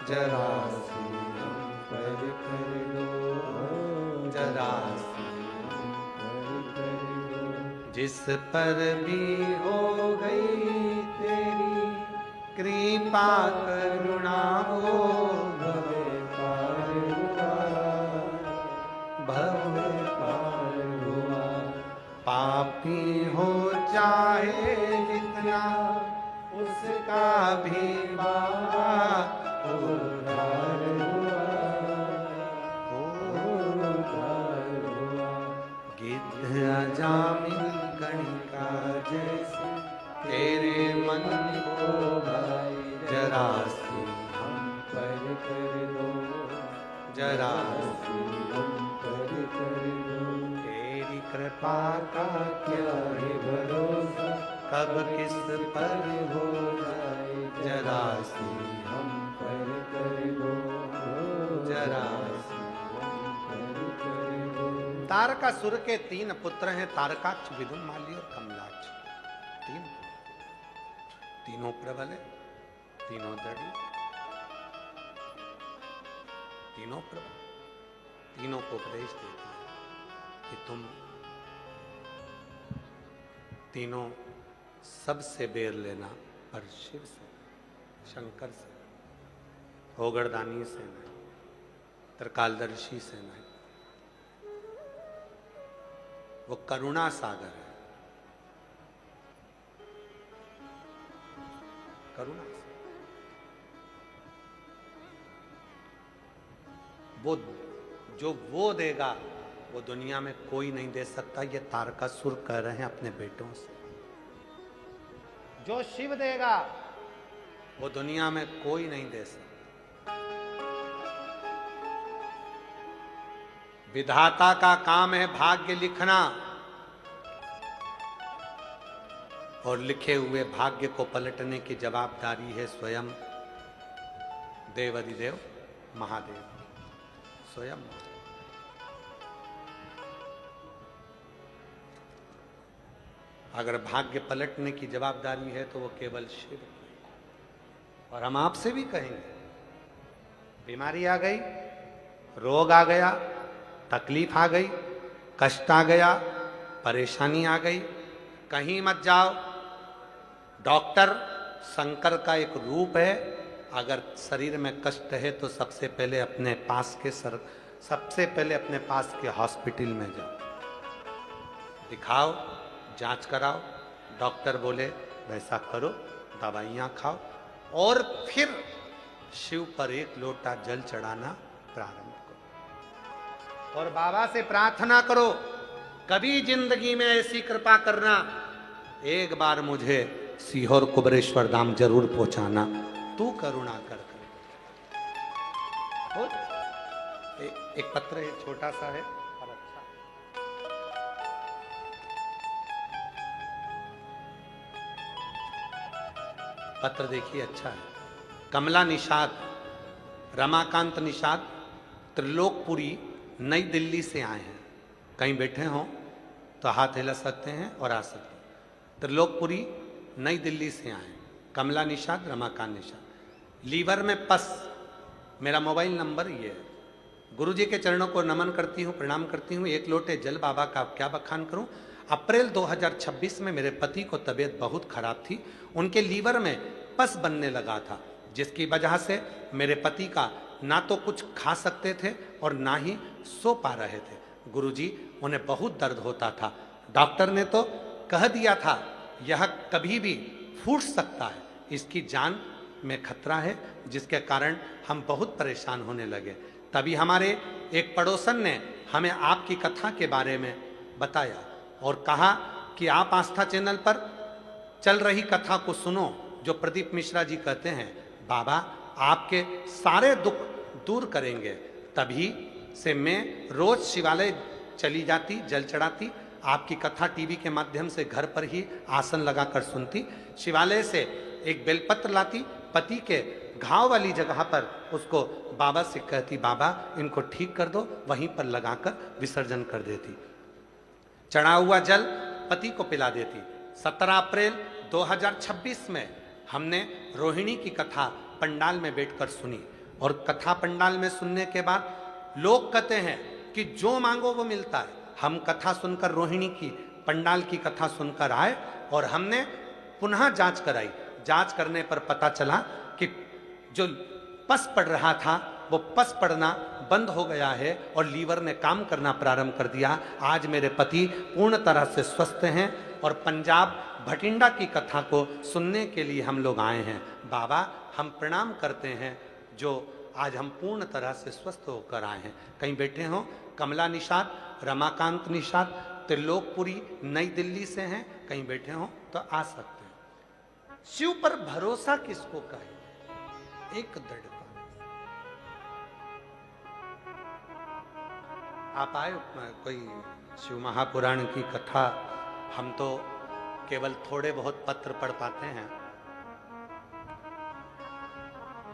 जरा सी हम पर कर दो, जरा सी हम पर कर दो। जिस पर भी हो गई तेरी कृपा करुणा हो, भव पार हुआ, भव पार हुआ। पापी हो चाहे जितना उसका भी बाबा उद्धार हुआ, उद्धार हुआ। गिद्ध अजामिल गणिका जैसे तेरे मन को भाई, जरा सी हम पर जरा तेरी कृपा का क्या है भरोसा, कब किस पर हो जाए जरा सी हम पर कर दो, जरा सी हम पर कर दो। तारकासुर के 3 पुत्र हैं, तारकाक्ष, विदुमाली और कमलाक्ष। 3, तीनों प्रबल है, तीनों दृढ़, तीनों प्रबल, तीनों को उपदेश देते हैं कि तुम तीनों सबसे बेर लेना, पर शिव से, शंकर से, ओगरदानी से नहीं, त्रिकालदर्शी से नहीं। वो करुणा सागर है, करुणा सागर। वो जो वो देगा वो दुनिया में कोई नहीं दे सकता। ये तारकासुर कह रहे हैं अपने बेटों से, जो शिव देगा वो दुनिया में कोई नहीं दे सकता। विधाता का काम है भाग्य लिखना, और लिखे हुए भाग्य को पलटने की जवाबदारी है स्वयं देवाधिदेव महादेव, स्वयं। अगर भाग्य पलटने की जवाबदारी है तो वो केवल शिव। और हम आपसे भी कहेंगे, बीमारी आ गई, रोग आ गया, तकलीफ आ गई, कष्ट आ गया, परेशानी आ गई, कहीं मत जाओ। डॉक्टर शंकर का एक रूप है। अगर शरीर में कष्ट है तो सबसे पहले अपने पास के हॉस्पिटल में जाओ, दिखाओ, जांच कराओ, डॉक्टर बोले वैसा करो, दवाइयाँ खाओ, और फिर शिव पर 1 लोटा जल चढ़ाना प्रारंभ करो। और बाबा से प्रार्थना करो, कभी जिंदगी में ऐसी कृपा करना, एक बार मुझे सीहोर कुबरेश्वर धाम जरूर पहुंचाना, तू करुणा कर। एक पत्र है, छोटा सा है और अच्छा। पत्र देखिए, अच्छा है। कमला निषाद, रमाकांत निषाद त्रिलोकपुरी नई दिल्ली से आए हैं। कहीं बैठे हों तो हाथ हिला सकते हैं और आ सकते हैं। त्रिलोकपुरी नई दिल्ली से आए, कमला निषाद, रमाकांत निषाद। लीवर में पस, मेरा मोबाइल नंबर ये है। गुरु जी के चरणों को नमन करती हूँ, प्रणाम करती हूँ। 1 लोटे जल बाबा का क्या बखान करूँ। अप्रैल 2026 में मेरे पति को तबीयत बहुत खराब थी, उनके लीवर में पस बनने लगा था, जिसकी वजह से मेरे पति का ना तो कुछ खा सकते थे और ना ही सो पा रहे थे। गुरुजी, उन्हें बहुत दर्द होता था। डॉक्टर ने तो कह दिया था यह कभी भी फूट सकता है, इसकी जान में खतरा है, जिसके कारण हम बहुत परेशान होने लगे। तभी हमारे एक पड़ोसन ने हमें आपकी कथा के बारे में बताया और कहा कि आप आस्था चैनल पर चल रही कथा को सुनो, जो प्रदीप मिश्रा जी कहते हैं बाबा आपके सारे दुख दूर करेंगे। तभी से मैं रोज शिवालय चली जाती, जल चढ़ाती, आपकी कथा टीवी के माध्यम से घर पर ही आसन लगाकर सुनती। शिवालय से एक बेलपत्र लाती, पति के घाव वाली जगह पर उसको बाबा से कहती बाबा इनको ठीक कर दो, वहीं पर लगाकर विसर्जन कर देती। चढ़ा हुआ जल पति को पिला देती। 17 अप्रैल 2026 में हमने रोहिणी की कथा पंडाल में बैठकर सुनी, और कथा पंडाल में सुनने के बाद लोग कहते हैं कि जो मांगो वो मिलता है। हम कथा सुनकर, रोहिणी की पंडाल की कथा सुनकर आए और हमने पुनः जांच कराई। जांच करने पर पता चला कि जो पस पड़ रहा था वो पस पड़ना बंद हो गया है और लीवर ने काम करना प्रारंभ कर दिया। आज मेरे पति पूर्ण तरह से स्वस्थ हैं और पंजाब भटिंडा की कथा को सुनने के लिए हम लोग आए हैं। बाबा हम प्रणाम करते हैं जो आज हम पूर्ण तरह से स्वस्थ होकर आए हैं। कहीं बैठे हों, कमला निषाद, रमाकांत निषाद त्रिलोकपुरी नई दिल्ली से हैं, कहीं बैठे हों तो आ सकते हैं। शिव पर भरोसा किसको कहे? एक दृढ़ता। आप आए कोई शिव महापुराण की कथा, हम तो केवल थोड़े बहुत पत्र पढ़ पाते हैं,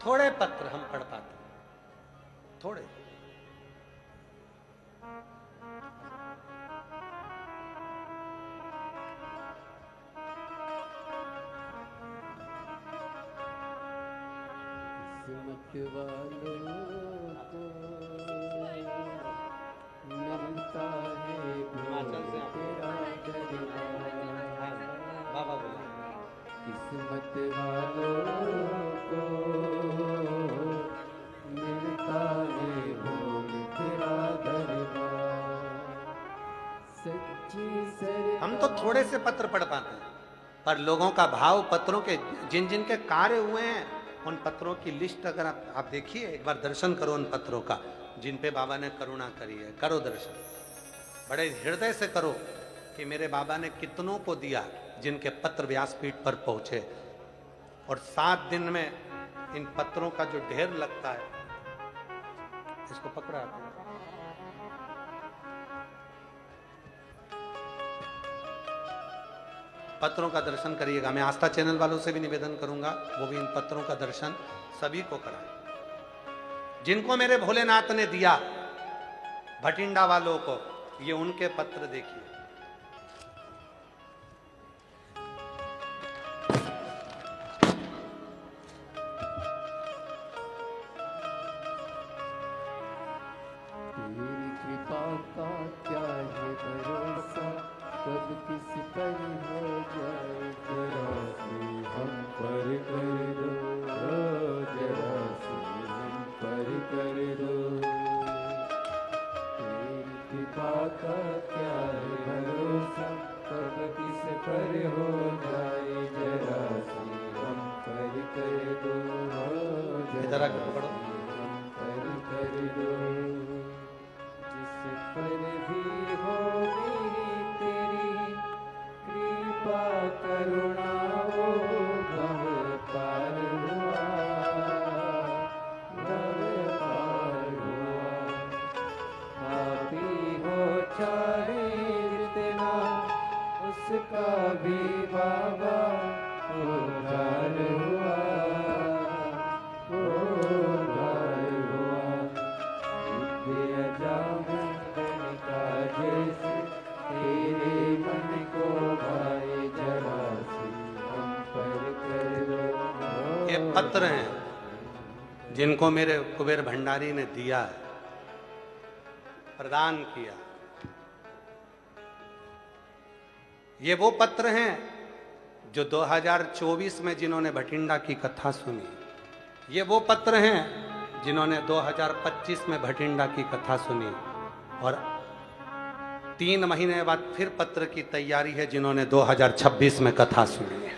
थोड़े पत्र हम पढ़ पाते हैं, थोड़े। किस्मत वालों को मिलता है हिमाचल से तेरा दरबार। बाबा बोला, किस्मत वालों को मिलता है भोल तेरा दरबार। सच्ची सर हम तो थोड़े से पत्र पढ़ पाते हैं, पर लोगों का भाव पत्रों के जिन जिन के कार्य हुए हैं उन पत्रों की लिस्ट अगर आप देखिए, एक बार दर्शन करो उन पत्रों का जिन पे बाबा ने करुणा करी है। करो दर्शन, बड़े हृदय से करो कि मेरे बाबा ने कितनों को दिया जिनके पत्र व्यासपीठ पर पहुंचे, और 7 दिन में इन पत्रों का जो ढेर लगता है, इसको पकड़ा आपने? पत्रों का दर्शन करिएगा। मैं आस्था चैनल वालों से भी निवेदन करूंगा, वो भी इन पत्रों का दर्शन सभी को कराएं। जिनको मेरे भोलेनाथ ने दिया, भटिंडा वालों को, ये उनके पत्र देखिए। तेरी कृपा का क्या है भरोसा, कब किस पर हो जाए जरा से हम पर कर दो, जरा से हम पर कर दो। तेरी कृपा का क्या है भरोसा, कब किस पर हो जाए जरा से हम पर कर दो, इधर जरा आके पकड़ो। से हम पर कर दो। जिस पर भी होगी तेरी कृपा करुणा, वो भव पार हुआ, भव पार हुआ। पापी हो चाहे जितना, उसका भी बाबा उद्धार हुआ, उद्धार हुआ। जैसे तेरे मन को भाए जरा से हम पर कर दो। ये पत्र हैं जिनको मेरे कुबेर भंडारी ने दिया है, प्रदान किया। ये वो पत्र हैं जो 2024 में जिन्होंने भटिंडा की कथा सुनी। ये वो पत्र हैं जिन्होंने 2025 में भटिंडा की कथा सुनी, और 3 महीने बाद फिर पत्र की तैयारी है जिन्होंने 2026 में कथा सुनी है।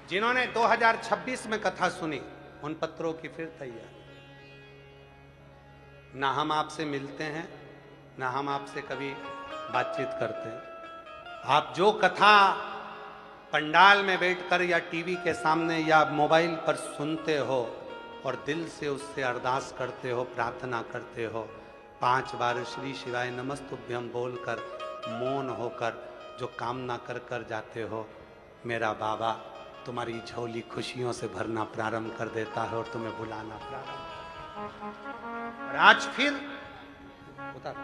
जिन्होंने 2026 में कथा सुनी, उन पत्रों की फिर तैयारी। ना हम आपसे मिलते हैं, ना हम आपसे कभी बातचीत करते हैं। आप जो कथा पंडाल में बैठकर या टीवी के सामने या मोबाइल पर सुनते हो और दिल से उससे अरदास करते हो, प्रार्थना करते हो, 5 बार श्री शिवाय नमस्तुभ्यम बोलकर मौन होकर जो कामना कर कर जाते हो, मेरा बाबा तुम्हारी झोली खुशियों से भरना प्रारंभ कर देता है और तुम्हें बुलाना प्रारंभ। और आज फिर उतार।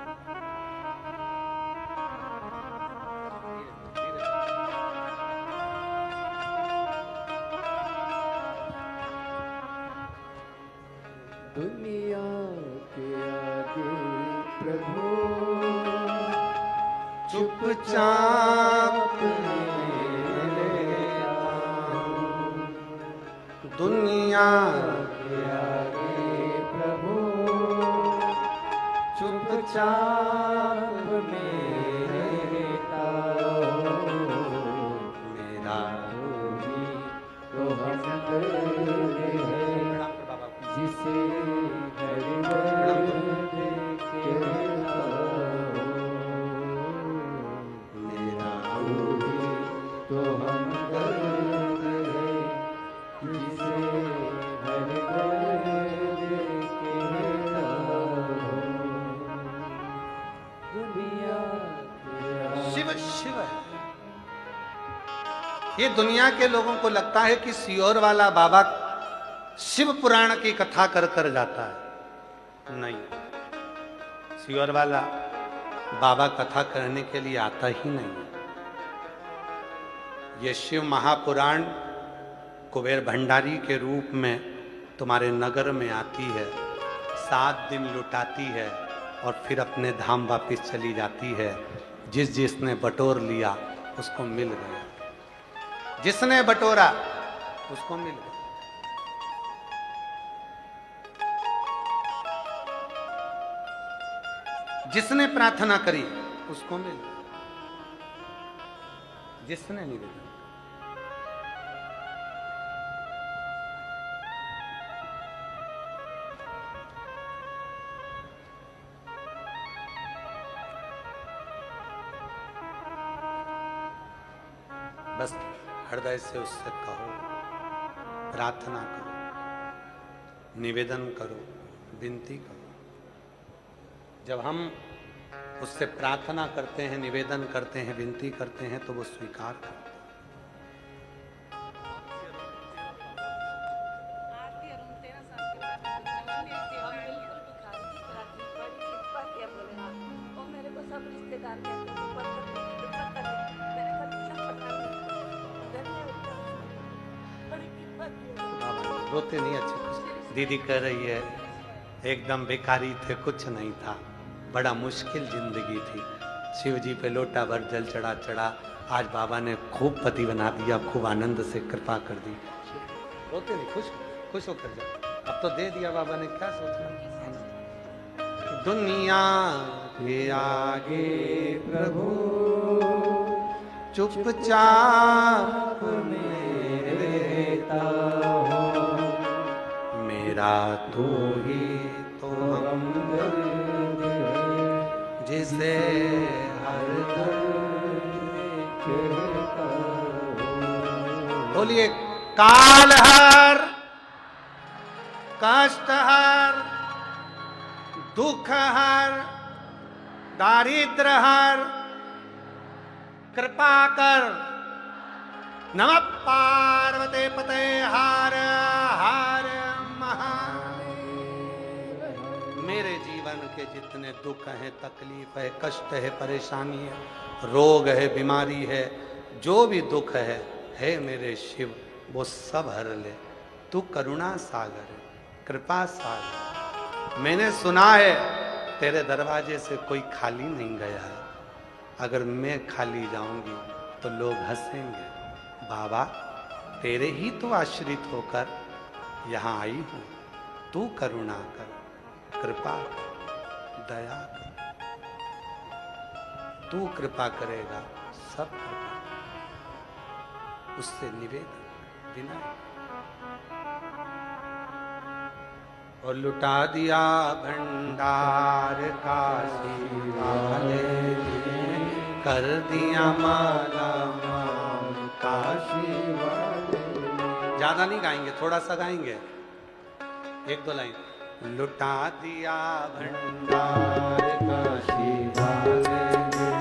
दुनिया के आगे प्रभु चुपचाप दुनिया के आगे प्रभु चुपचाप मेरे ताओ, मेरा होगी तो हम करते हैं, जिसे हर वक्त के लाओ। मेरा होगी तो हम करते हैं, जिसे हर वक्त के लाओ। ये दुनिया के लोगों को लगता है कि सियोर वाला बाबा शिव पुराण की कथा कर कर जाता है। नहीं, सियोर वाला बाबा कथा करने के लिए आता ही नहीं है। ये शिव महापुराण कुबेर भंडारी के रूप में तुम्हारे नगर में आती है, 7 दिन लुटाती है और फिर अपने धाम वापिस चली जाती है। जिसने बटोर लिया उसको मिल गया, जिसने बटोरा उसको मिल गया। जिसने प्रार्थना करी उसको मिल गया, जिसने निवेदन। बस हृदय से उससे कहो, प्रार्थना करो, निवेदन करो, विनती करो। जब हम उससे प्रार्थना करते हैं, निवेदन करते हैं, विनती करते हैं तो वो स्वीकार करता है। रोते नहीं, अच्छे दीदी कह रही है एकदम बेकारी थे, कुछ नहीं था, बड़ा मुश्किल जिंदगी थी। शिव जी पे लोटा भर जल चढ़ा चढ़ा, आज बाबा ने खूब पति बना दिया, खूब आनंद से कृपा कर दी। रोते नहीं, खुश होकर जाओ। अब तो दे दिया बाबा ने, क्या सोचना। दुनिया के आगे प्रभु चुपचाप रहता हो, मेरा तू ही तो हमदर्द है, जिसे हर दर्द कहता हो। बोलिए, काल हर, कष्ट हर, दुख हर, दारिद्र हर, कृपा कर। नमः पार्वते पते हर हर महादेव। मेरे जीवन के जितने दुख हैं, तकलीफ है, कष्ट है, परेशानी है, रोग है, बीमारी है, जो भी दुख है मेरे शिव, वो सब हर ले। तू करुणा सागर है, कृपा सागर। मैंने सुना है तेरे दरवाजे से कोई खाली नहीं गया है। अगर मैं खाली जाऊंगी तो लोग हंसेंगे। बाबा, तेरे ही तो आश्रित होकर यहाँ आई हूँ। तू करुणा कर, कृपा कर, दया कर। तू कृपा करेगा, सब कृपा कर। उससे निवेदन विनय। और लुटा दिया भंडार काशी वाले ने, कर दिया माला माल काशी वाले। ज्यादा नहीं गाएंगे, थोड़ा सा गाएंगे, 1-2 लाइन। लुटा दिया भंडार काशी वाले ने,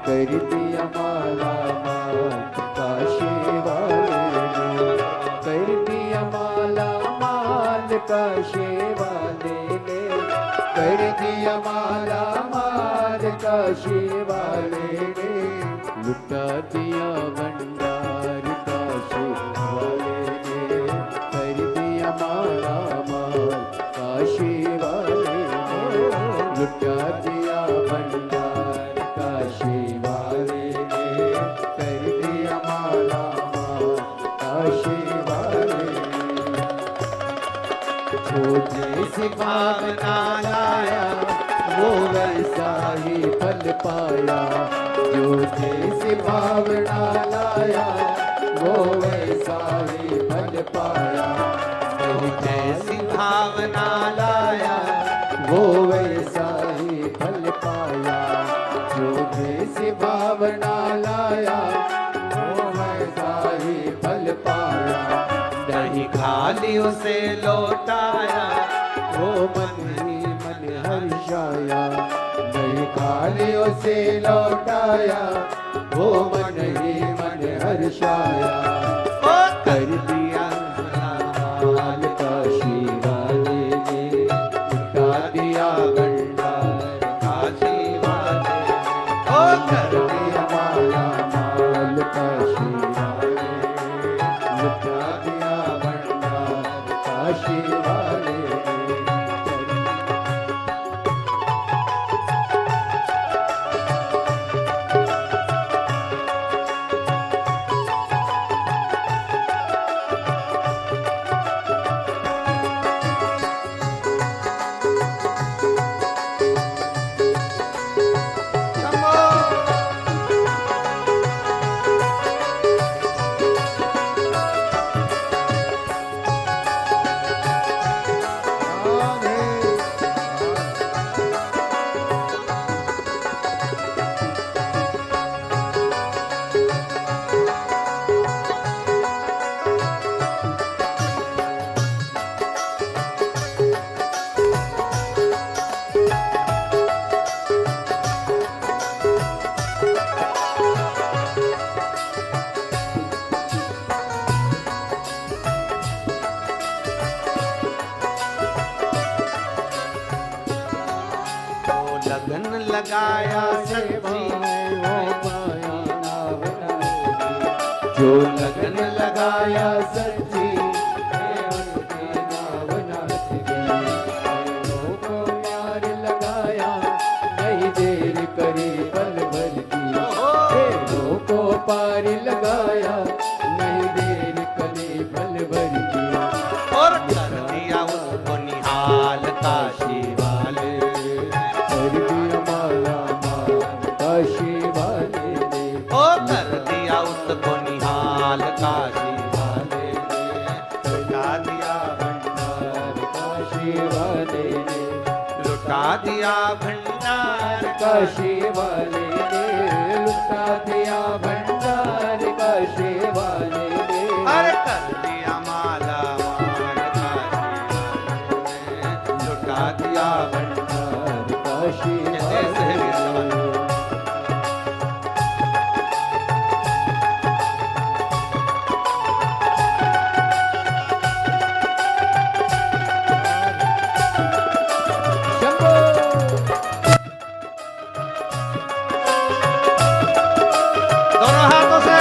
कर दिया माला माल काशी वाले ने, कर दिया माला माल काशी वाले ने, कर दिया माला माल काशी वाले ने। लुटा दिया भंडार काशी वाले ने, कर दिया माला माल काशी वाले ने। लुटा दिया भंडार काशी वाले ने, कर दिया माला माल काशी वाले ने। जो जैसी भावना लाया वो वैसा ही फल पाया, जो जैसी भावना लाया वो वैसा ही फल पाया। जो जैसी भावना लाया वो वैसा ही फल पाया, जो जैसी भावना लाया वो वैसा ही फल पाया। वही खाली उसे लौटाया, वो मन ही मन हर्षाया, नहीं खाली उसे लौटाया, वो मन ही मन हर्षाया। ओ कर दिया लाल काशी वाले ने उठा दिया भंडार, काशी वाले ने। ओ कर दिया माला माल काशी वाले लुटा दिया भंडार, काशी वाले ने। लगन लगाया सच्ची, जो लगन लगाया सच्ची, उसके नाव नाच गई। को प्यार लगाया, नहीं देर करी पल भर की, देवों को पार लगाया, नहीं देर करी पल भर की। और कर दिया उसको निहाल काशी वाले, कर दिया माला माल काशी वाले ने। ओ कर दिया उसको निहाल काशी वाले ने। लुटा दिया भंडार काशी वाले ने, लुटा दिया भंडार काशी वाले ने, लुटा दिया भंडार काशी वाले ने। अरे कर दिया माला माल काशी वाले ने। लुटा दिया भंडार काशी ऐसे है वाले वीर ने। दोनों हाथों से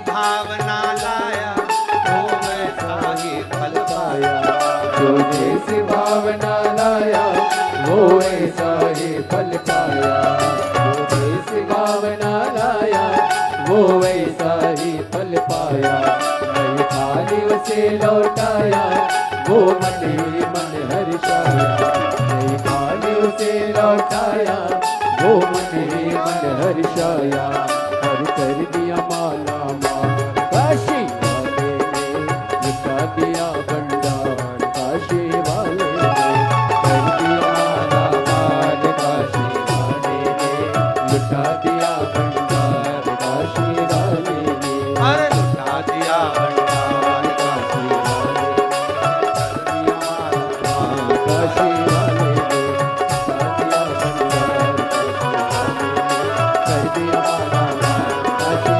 भावना लाया, वो वैसा ही फल पाया। जो जैसी भावना लाया, वो ऐसा ही फल पाया। जो जैसी भावना लाया, वो वैसा ही फल पाया। नहीं खाली उसे लौटाया, वो मन ही मन हर्षाया। नहीं खाली उसे लौटाया, वो मन ही मन हर्षाया। और कर दिया माला माल काशी वाले ने, लुटा दिया भंडार काशी वाले ने। कर दिया माला माल काशी वाले ने, लुटा दिया भंडार काशी वाले ने। अरे लुटा दिया भंडार काशी वाले काशी वाले ने, लुटा दिया भंडार काशी वाले ने। कर दिया माला माल काशी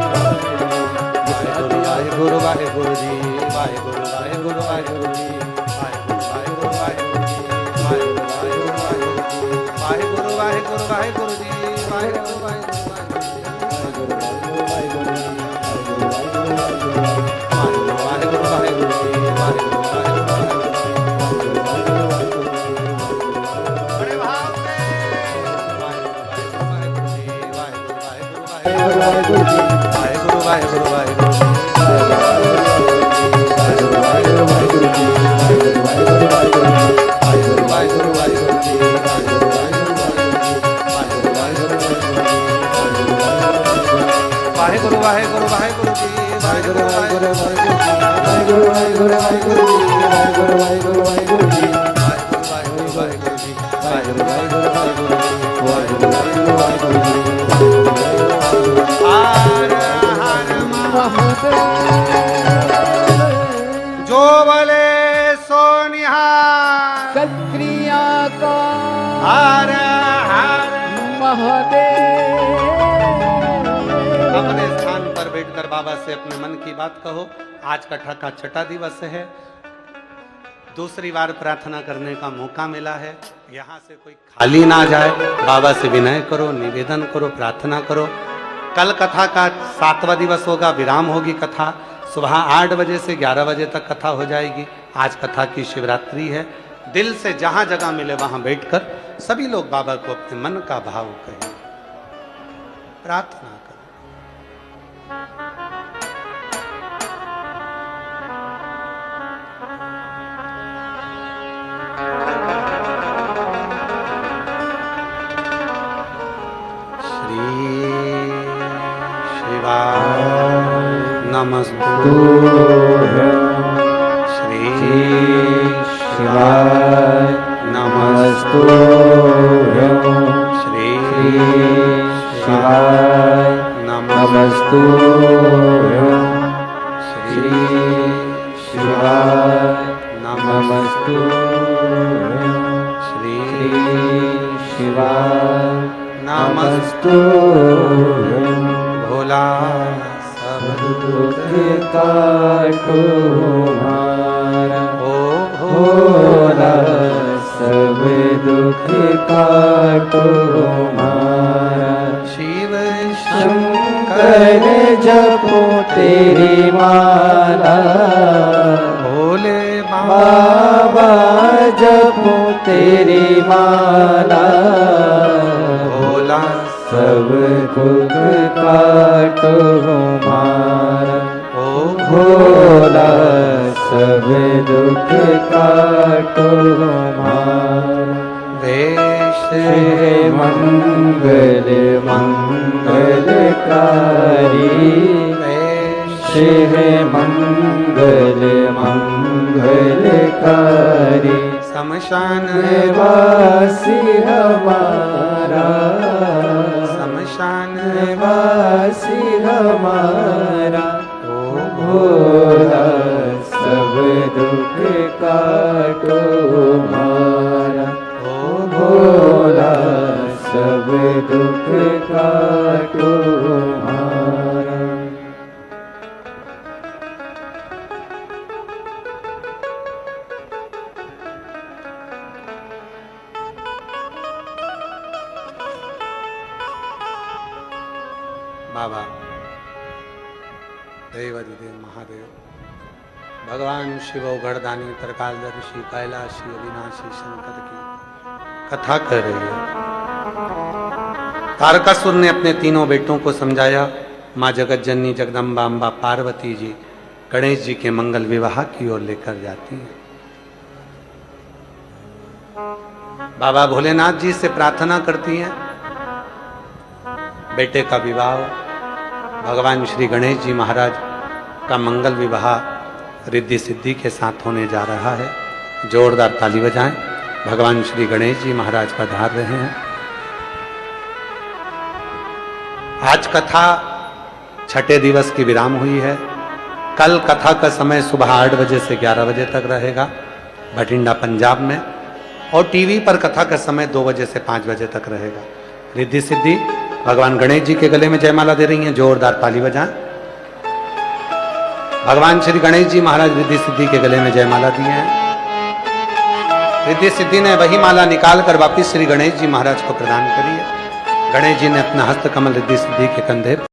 वाहेगुरु वाहेगुरु वाहेगुरु वाहेगुरु वाहेगुरु वाहेगुरु जी वाहेगुरु वाहेगुरु वाहेगुरु जी जो बोले सो निहार सत्क्रिया का हर हर महादेव। अपने स्थान पर बैठकर बाबा से अपने मन की बात कहो। आज कथा का छठा दिवस है, दूसरी बार प्रार्थना करने का मौका मिला है। यहाँ से कोई खाली ना जाए, बाबा से विनय करो, निवेदन करो, प्रार्थना करो। कल कथा का 7वां दिवस होगा, विराम होगी कथा। सुबह 8 बजे से 11 बजे तक कथा हो जाएगी। आज कथा की शिवरात्रि है। दिल से जहां जगह मिले वहां बैठकर सभी लोग बाबा को अपने मन का भाव कहें, प्रार्थना करें। श्री शिवाय नमस्तुभ्यं। श्री शिवाय नमस्तुभ्यं। श्री शिवाय नमस्तुभ्यं। श्री शिवाय नमस्तुभ्यं। श्री शिवाय नमस्तुभ्यं। भोला सब दुख काटो हमारा, ओ भोला सब दुख काटो हमारा। शिव शंकर जपो तेरी माला, भोले बाबा जपो तेरी माला। भोला सब दुख काटो हमारा, ओ भोला सब दुख काटो हमारा। वेश मंगल मंगलकारी, वेश मंगल मंगलकारी। शमशान वासी हमारा, शमशान वासी हमारा। ओ भोला सब दुख काटो हमारा, ओ भोला सब दुख काटो हमारा। बाबा देवादिदेव महादेव भगवान शिव उघड़दानी त्रिकालदर्शी कैलाशी अविनाशी शंकर की कथा कर रही है। तारकासुर ने अपने तीनों बेटों को समझाया। माँ जगत जननी जगदम्बा अम्बा पार्वती जी गणेश जी के मंगल विवाह की ओर लेकर जाती है। बाबा भोलेनाथ जी से प्रार्थना करती हैं, बेटे का विवाह भगवान श्री गणेश जी महाराज का मंगल विवाह रिद्धि सिद्धि के साथ होने जा रहा है। जोरदार ताली बजाएं। भगवान श्री गणेश जी महाराज पधार रहे हैं। आज कथा छठे दिवस की विराम हुई है। कल कथा का समय सुबह 8 बजे से 11 बजे तक रहेगा भटिंडा पंजाब में, और टीवी पर कथा का समय 2 बजे से 5 बजे तक रहेगा। रिद्धि सिद्धि भगवान गणेश जी के गले में जयमाला दे रही हैं। जोरदार ताली बजाएं। भगवान श्री गणेश जी महाराज रिद्धि सिद्धि के गले में जयमाला दी है। रिद्धि सिद्धि ने वही माला निकालकर वापिस श्री गणेश जी महाराज को प्रदान करी है। गणेश जी ने अपना हस्त कमल रिद्धि सिद्धि के कंधे